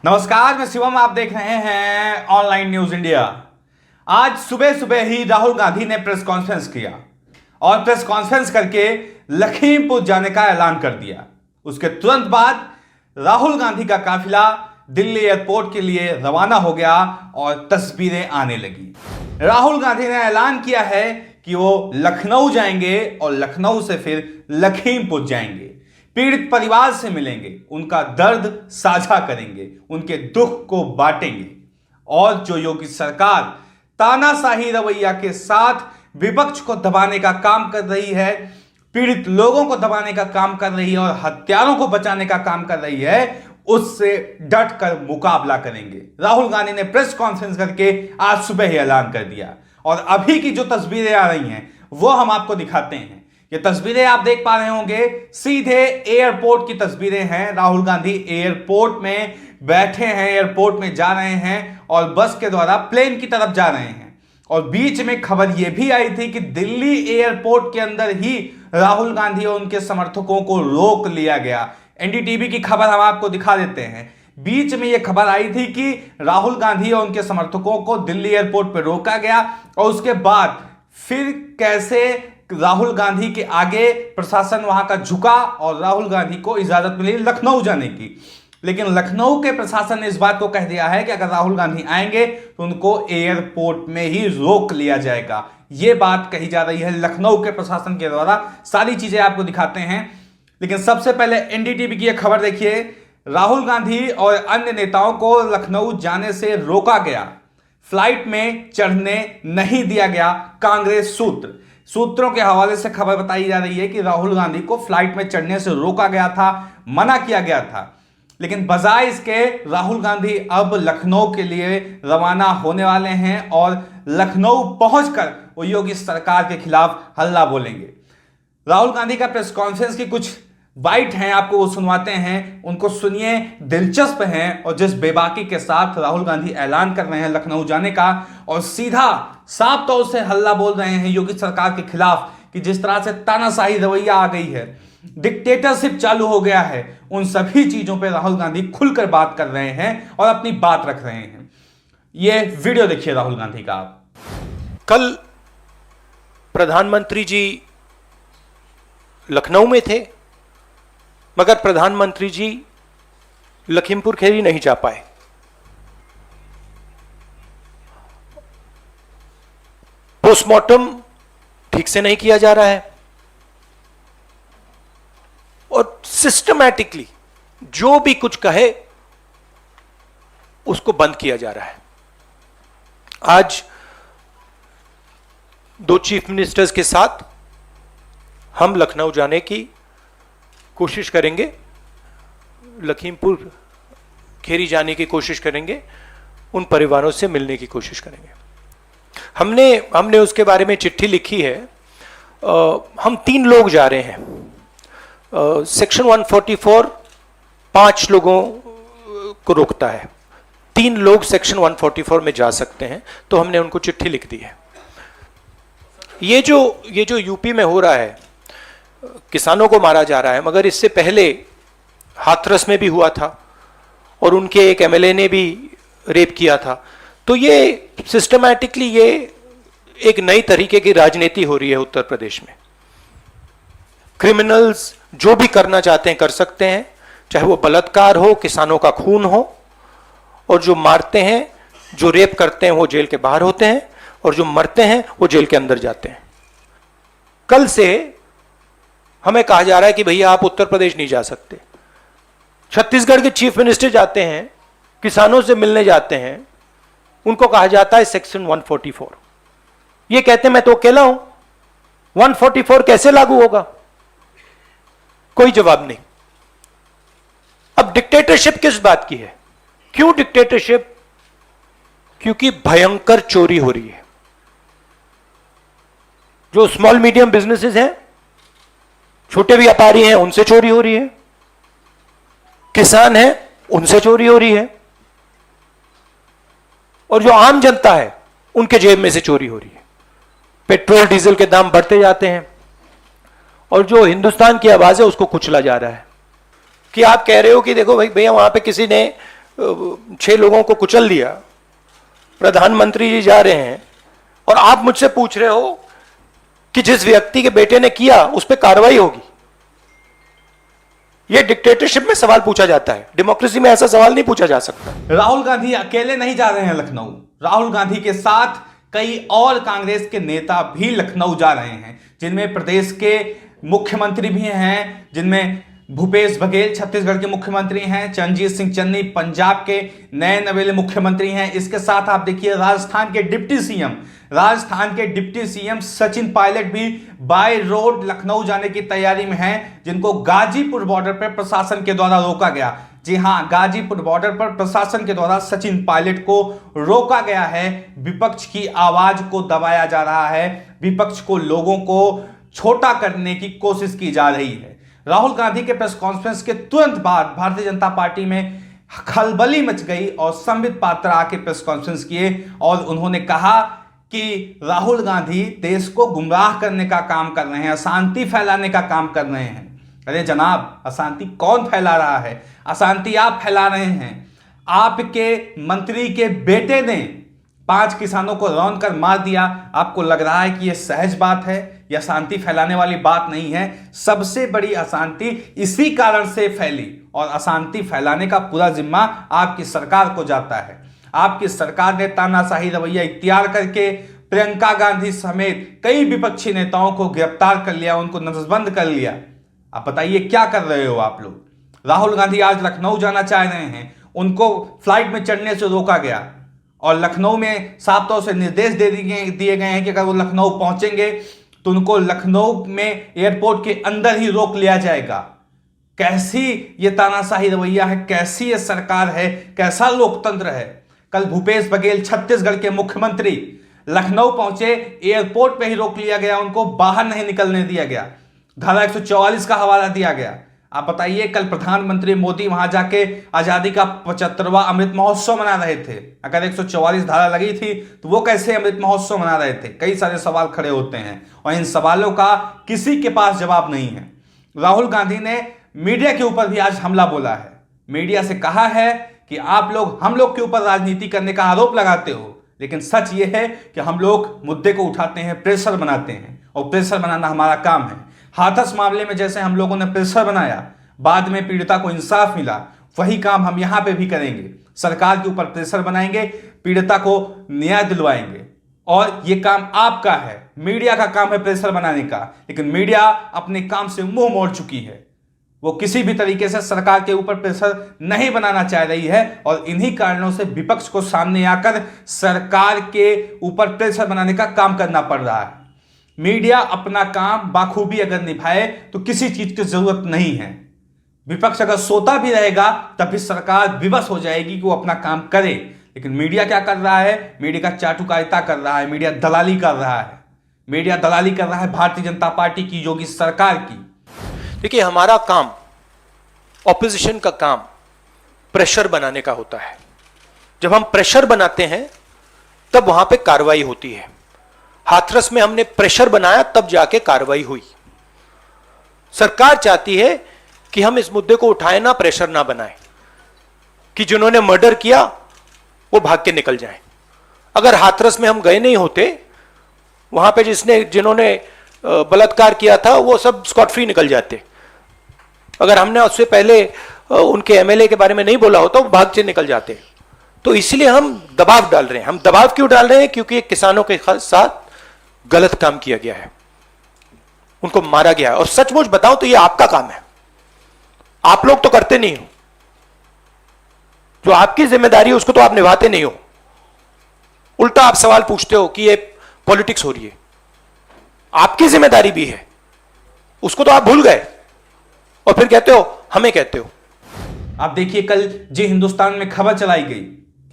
नमस्कार, मैं शिवम। आप देख रहे हैं ऑनलाइन न्यूज इंडिया। आज सुबह सुबह ही राहुल गांधी ने प्रेस कॉन्फ्रेंस किया और प्रेस कॉन्फ्रेंस करके लखीमपुर जाने का ऐलान कर दिया। उसके तुरंत बाद राहुल गांधी का काफिला दिल्ली एयरपोर्ट के लिए रवाना हो गया और तस्वीरें आने लगी। राहुल गांधी ने ऐलान किया है कि वो लखनऊ जाएंगे और लखनऊ से फिर लखीमपुर जाएंगे, पीड़ित परिवार से मिलेंगे, उनका दर्द साझा करेंगे, उनके दुख को बांटेंगे। और जो योगी सरकार तानाशाही रवैया के साथ विपक्ष को दबाने का काम कर रही है, पीड़ित लोगों को दबाने का काम कर रही है और हत्यारों को बचाने का काम कर रही है, उससे डट कर मुकाबला करेंगे। राहुल गांधी ने प्रेस कॉन्फ्रेंस करके आज सुबह ही ऐलान कर दिया और अभी की जो तस्वीरें आ रही हैं वो हम आपको दिखाते हैं। ये तस्वीरें आप देख पा रहे होंगे, सीधे एयरपोर्ट की तस्वीरें हैं। राहुल गांधी एयरपोर्ट में बैठे हैं, एयरपोर्ट में जा रहे हैं और बस के द्वारा प्लेन की तरफ जा रहे हैं। और बीच में खबर यह भी आई थी कि दिल्ली एयरपोर्ट के अंदर ही राहुल गांधी और उनके समर्थकों को रोक लिया गया। एनडीटीवी की खबर हम आपको दिखा देते हैं। बीच में यह खबर आई थी कि राहुल गांधी और उनके समर्थकों को दिल्ली एयरपोर्ट पर रोका गया और उसके बाद फिर कैसे राहुल गांधी के आगे प्रशासन वहां का झुका और राहुल गांधी को इजाजत मिली लखनऊ जाने की। लेकिन लखनऊ के प्रशासन ने इस बात को कह दिया है कि अगर राहुल गांधी आएंगे तो उनको एयरपोर्ट में ही रोक लिया जाएगा। यह बात कही जा रही है लखनऊ के प्रशासन के द्वारा। सारी चीजें आपको दिखाते हैं, लेकिन सबसे पहले एनडीटीवी की यह खबर देखिए। राहुल गांधी और अन्य नेताओं को लखनऊ जाने से रोका गया, फ्लाइट में चढ़ने नहीं दिया गया। कांग्रेस सूत्रों के हवाले से खबर बताई जा रही है कि राहुल गांधी को फ्लाइट में चढ़ने से रोका गया था, मना किया गया था। लेकिन बजाय इसके राहुल गांधी अब लखनऊ के लिए रवाना होने वाले हैं और लखनऊ पहुंचकर वो योगी सरकार के खिलाफ हल्ला बोलेंगे। राहुल गांधी का प्रेस कॉन्फ्रेंस की कुछ बाइट हैं, आपको वो सुनवाते हैं, उनको सुनिए, दिलचस्प हैं। और जिस बेबाकी के साथ राहुल गांधी ऐलान कर रहे हैं लखनऊ जाने का और सीधा साफ तौर से हल्ला बोल रहे हैं योगी सरकार के खिलाफ कि जिस तरह से तानाशाही रवैया आ गई है, डिक्टेटरशिप चालू हो गया है, उन सभी चीजों पे राहुल गांधी खुलकर बात कर रहे हैं और अपनी बात रख रहे हैं। ये वीडियो देखिए राहुल गांधी का आप। कल प्रधानमंत्री जी लखनऊ में थे, मगर प्रधानमंत्री जी लखीमपुर खीरी नहीं जा पाए। पोस्टमार्टम ठीक से नहीं किया जा रहा है और सिस्टमैटिकली जो भी कुछ कहे उसको बंद किया जा रहा है। आज दो चीफ मिनिस्टर्स के साथ हम लखनऊ जाने की कोशिश करेंगे, लखीमपुर खीरी जाने की कोशिश करेंगे, उन परिवारों से मिलने की कोशिश करेंगे। हमने उसके बारे में चिट्ठी लिखी है। हम 3 लोग जा रहे हैं। सेक्शन 144 5 लोगों को रोकता है, 3 लोग सेक्शन 144 में जा सकते हैं, तो हमने उनको चिट्ठी लिख दी है। ये जो यूपी में हो रहा है, किसानों को मारा जा रहा है, मगर इससे पहले हाथरस में भी हुआ था और उनके एक एमएलए ने भी रेप किया था। तो ये सिस्टमैटिकली ये एक नई तरीके की राजनीति हो रही है उत्तर प्रदेश में। क्रिमिनल्स जो भी करना चाहते हैं कर सकते हैं, चाहे वो बलात्कार हो, किसानों का खून हो, और जो मारते हैं, जो रेप करते हैं वो जेल के बाहर होते हैं और जो मरते हैं वो जेल के अंदर जाते हैं। कल से हमें कहा जा रहा है कि भैया आप उत्तर प्रदेश नहीं जा सकते। छत्तीसगढ़ के चीफ मिनिस्टर जाते हैं, किसानों से मिलने जाते हैं, उनको कहा जाता है सेक्शन 144। ये कहते हैं मैं तो अकेला हूं, 144 कैसे लागू होगा? कोई जवाब नहीं। अब डिक्टेटरशिप किस बात की है? क्यों डिक्टेटरशिप? क्योंकि भयंकर चोरी हो रही है। जो स्मॉल मीडियम बिजनेसेस हैं, छोटे व्यापारी हैं, उनसे चोरी हो रही है, किसान हैं उनसे चोरी हो रही है, और जो आम जनता है उनके जेब में से चोरी हो रही है। पेट्रोल डीजल के दाम बढ़ते जाते हैं और जो हिंदुस्तान की आवाज है उसको कुचला जा रहा है। कि आप कह रहे हो कि देखो भाई भैया वहां पे किसी ने 6 लोगों को कुचल दिया, प्रधानमंत्री जी जा रहे हैं और आप मुझसे पूछ रहे हो कि जिस व्यक्ति के बेटे ने किया उस पर कार्रवाई होगी। यह डिक्टेटरशिप में सवाल पूछा जाता है, डेमोक्रेसी में ऐसा सवाल नहीं पूछा जा सकता। राहुल गांधी अकेले नहीं जा रहे हैं लखनऊ। राहुल गांधी के साथ कई और कांग्रेस के नेता भी लखनऊ जा रहे हैं, जिनमें प्रदेश के मुख्यमंत्री भी हैं, जिनमें भूपेश बघेल छत्तीसगढ़ के मुख्यमंत्री हैं, चरणजीत सिंह चन्नी पंजाब के नए नवेले मुख्यमंत्री हैं। इसके साथ आप देखिए राजस्थान के डिप्टी सीएम सचिन पायलट भी बाय रोड लखनऊ जाने की तैयारी में हैं, जिनको गाजीपुर बॉर्डर पर प्रशासन के द्वारा रोका गया। जी हां, गाजीपुर बॉर्डर पर प्रशासन के द्वारा सचिन पायलट को रोका गया है। विपक्ष की आवाज को दबाया जा रहा है, विपक्ष को, लोगों को छोटा करने की कोशिश की जा रही है। राहुल गांधी के प्रेस कॉन्फ्रेंस के तुरंत बाद भारतीय जनता पार्टी में खलबली मच गई और संबित पात्रा आके प्रेस कॉन्फ्रेंस किए और उन्होंने कहा कि राहुल गांधी देश को गुमराह करने का काम कर रहे हैं, अशांति फैलाने का काम कर रहे हैं। अरे जनाब, अशांति कौन फैला रहा है? अशांति आप फैला रहे हैं। आपके मंत्री के बेटे ने 5 किसानों को रौंद कर मार दिया। आपको लग रहा है कि यह सहज बात है, यह शांति फैलाने वाली बात नहीं है। सबसे बड़ी अशांति इसी कारण से फैली और अशांति फैलाने का पूरा जिम्मा आपकी सरकार को जाता है। आपकी सरकार ने तानाशाही रवैया इख्तियार करके प्रियंका गांधी समेत कई विपक्षी नेताओं को गिरफ्तार कर लिया, उनको नजरबंद कर लिया। आप बताइए क्या कर रहे हो आप लोग? राहुल गांधी आज लखनऊ जाना चाह रहे हैं, उनको फ्लाइट में चढ़ने से रोका गया और लखनऊ में साफ तौर से निर्देश दिए गए हैं कि अगर वो लखनऊ पहुंचेंगे तो उनको लखनऊ में एयरपोर्ट के अंदर ही रोक लिया जाएगा। कैसी ये तानाशाही रवैया है, कैसी ये सरकार है, कैसा लोकतंत्र है? कल भूपेश बघेल छत्तीसगढ़ के मुख्यमंत्री लखनऊ पहुंचे, एयरपोर्ट पे ही रोक लिया गया, उनको बाहर नहीं निकलने दिया गया, धारा 144 का हवाला दिया गया। आप बताइए, कल प्रधानमंत्री मोदी वहां जाके आजादी का 75वां अमृत महोत्सव मना रहे थे। अगर 144 धारा लगी थी तो वो कैसे अमृत महोत्सव मना रहे थे? कई सारे सवाल खड़े होते हैं और इन सवालों का किसी के पास जवाब नहीं है। राहुल गांधी ने मीडिया के ऊपर भी आज हमला बोला है। मीडिया से कहा है कि आप लोग हम लोग के ऊपर राजनीति करने का आरोप लगाते हो, लेकिन सच ये है कि हम लोग मुद्दे को उठाते हैं, प्रेशर बनाते हैं और प्रेशर बनाना हमारा काम है। हाथरस मामले में जैसे हम लोगों ने प्रेशर बनाया, बाद में पीड़िता को इंसाफ मिला, वही काम हम यहां पे भी करेंगे। सरकार के ऊपर प्रेशर बनाएंगे, पीड़िता को न्याय दिलवाएंगे और ये काम आपका है। मीडिया का काम है प्रेशर बनाने का, लेकिन मीडिया अपने काम से मुंह मोड़ चुकी है। वो किसी भी तरीके से सरकार के ऊपर प्रेशर नहीं बनाना चाह रही है और इन्हीं कारणों से विपक्ष को सामने आकर सरकार के ऊपर प्रेशर बनाने का काम करना पड़ रहा है। मीडिया अपना काम बाखूबी अगर निभाए तो किसी चीज की जरूरत नहीं है। विपक्ष अगर सोता भी रहेगा तब भी सरकार विवश हो जाएगी कि वो अपना काम करे, लेकिन मीडिया क्या कर रहा है? मीडिया का चाटुकारिता कर रहा है, मीडिया दलाली कर रहा है। मीडिया दलाली कर रहा है भारतीय जनता पार्टी की, योगी सरकार की। देखिए, हमारा काम, ऑपोजिशन का काम प्रेशर बनाने का होता है। जब हम प्रेशर बनाते हैं तब वहां पे कार्रवाई होती है। हाथरस में हमने प्रेशर बनाया, तब जाके कार्रवाई हुई। सरकार चाहती है कि हम इस मुद्दे को उठाएं ना, प्रेशर ना बनाएं, कि जिन्होंने मर्डर किया वो भाग के निकल जाएं। अगर हाथरस में हम गए नहीं होते, वहां पे जिन्होंने बलात्कार किया था वो सब स्कॉट फ्री निकल जाते। अगर हमने उससे पहले उनके एमएलए के बारे में नहीं बोला होता, वो भाग से निकल जाते। तो इसलिए हम दबाव डाल रहे हैं। हम दबाव क्यों डाल रहे हैं? क्योंकि किसानों के साथ गलत काम किया गया है, उनको मारा गया है। और सचमुच बताऊं तो ये आपका काम है, आप लोग तो करते नहीं हो। जो आपकी जिम्मेदारी है उसको तो आप निभाते नहीं हो। उल्टा आप सवाल पूछते हो कि ये पॉलिटिक्स हो रही है। आपकी जिम्मेदारी भी है, उसको तो आप भूल गए और फिर कहते हो हमें कहते हो। आप देखिए, कल जी हिंदुस्तान में खबर चलाई गई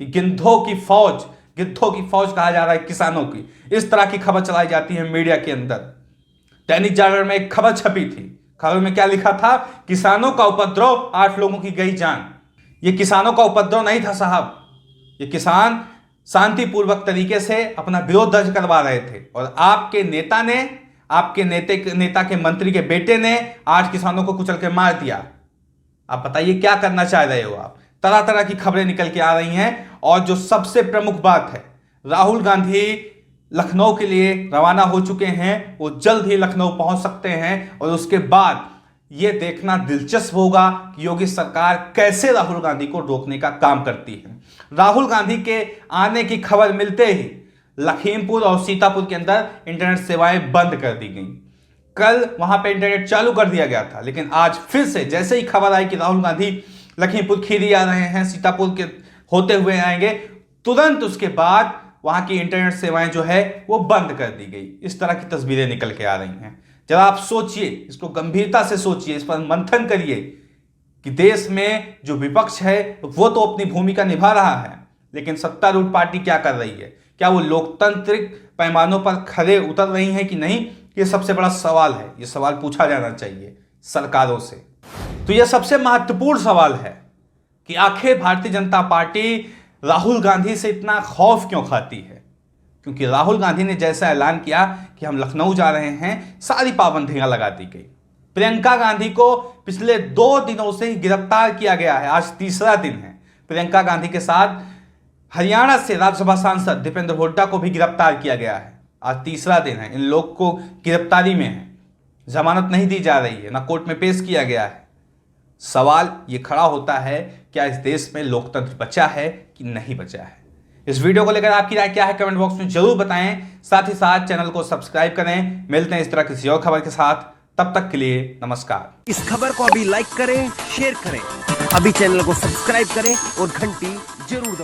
कि गिद्धों की फौज कहा जा रहा है किसानों की। इस तरह की खबर चलाई जाती है मीडिया के अंदर। दैनिक जागरण में एक खबर छपी थी। खबर में क्या लिखा था? किसानों का उपद्रव, 8 लोगों की गई जान। ये किसानों का उपद्रव नहीं था साहब, ये किसान शांतिपूर्वक तरीके से अपना विरोध दर्ज करवा रहे थे और आपके नेता के मंत्री के बेटे ने 8 किसानों को कुचल के मार दिया। आप बताइए क्या करना चाह रहे हो आप? तरह तरह की खबरें निकल के आ रही हैं। और जो सबसे प्रमुख बात है, राहुल गांधी लखनऊ के लिए रवाना हो चुके हैं, वो जल्द ही लखनऊ पहुंच सकते हैं। और उसके बाद ये देखना दिलचस्प होगा कि योगी सरकार कैसे राहुल गांधी को रोकने का काम करती है। राहुल गांधी के आने की खबर मिलते ही लखीमपुर और सीतापुर के अंदर इंटरनेट सेवाएं बंद कर दी गई। कल वहां पे इंटरनेट चालू कर दिया गया था, लेकिन आज फिर से जैसे ही खबर आई कि राहुल गांधी लखीमपुर खीरी आ रहे हैं, सीतापुर के होते हुए आएंगे, तुरंत उसके बाद वहां की इंटरनेट सेवाएं जो है वो बंद कर दी गई। इस तरह की तस्वीरें निकल के आ रही हैं। जरा आप सोचिए, इसको गंभीरता से सोचिए, इस पर मंथन करिए कि देश में जो विपक्ष है वो तो अपनी भूमिका निभा रहा है, लेकिन सत्तारूढ़ पार्टी क्या कर रही है? क्या वो लोकतांत्रिक पैमानों पर खरे उतर रही है कि नहीं? ये सबसे बड़ा सवाल है। ये सवाल पूछा जाना चाहिए सरकारों से। तो यह सबसे महत्वपूर्ण सवाल है कि आखिर भारतीय जनता पार्टी राहुल गांधी से इतना खौफ क्यों खाती है? क्योंकि राहुल गांधी ने जैसा ऐलान किया कि हम लखनऊ जा रहे हैं, सारी पाबंदियां लगा दी गई। प्रियंका गांधी को पिछले 2 दिनों से ही गिरफ्तार किया गया है, आज तीसरा दिन है। प्रियंका गांधी के साथ हरियाणा से राज्यसभा सांसद दीपेंद्र हुड्डा को भी गिरफ्तार किया गया है, आज तीसरा दिन है। इन लोग को गिरफ्तारी में है, जमानत नहीं दी जा रही है, ना कोर्ट में पेश किया गया है। सवाल ये खड़ा होता है, क्या इस देश में लोकतंत्र बचा है कि नहीं बचा है? इस वीडियो को लेकर आपकी राय क्या है, कमेंट बॉक्स में जरूर बताएं। साथ ही साथ चैनल को सब्सक्राइब करें। मिलते हैं इस तरह किसी और खबर के साथ, तब तक के लिए नमस्कार। इस खबर को अभी लाइक करें, शेयर करें, अभी चैनल को सब्सक्राइब करें और घंटी जरूर दबाएं।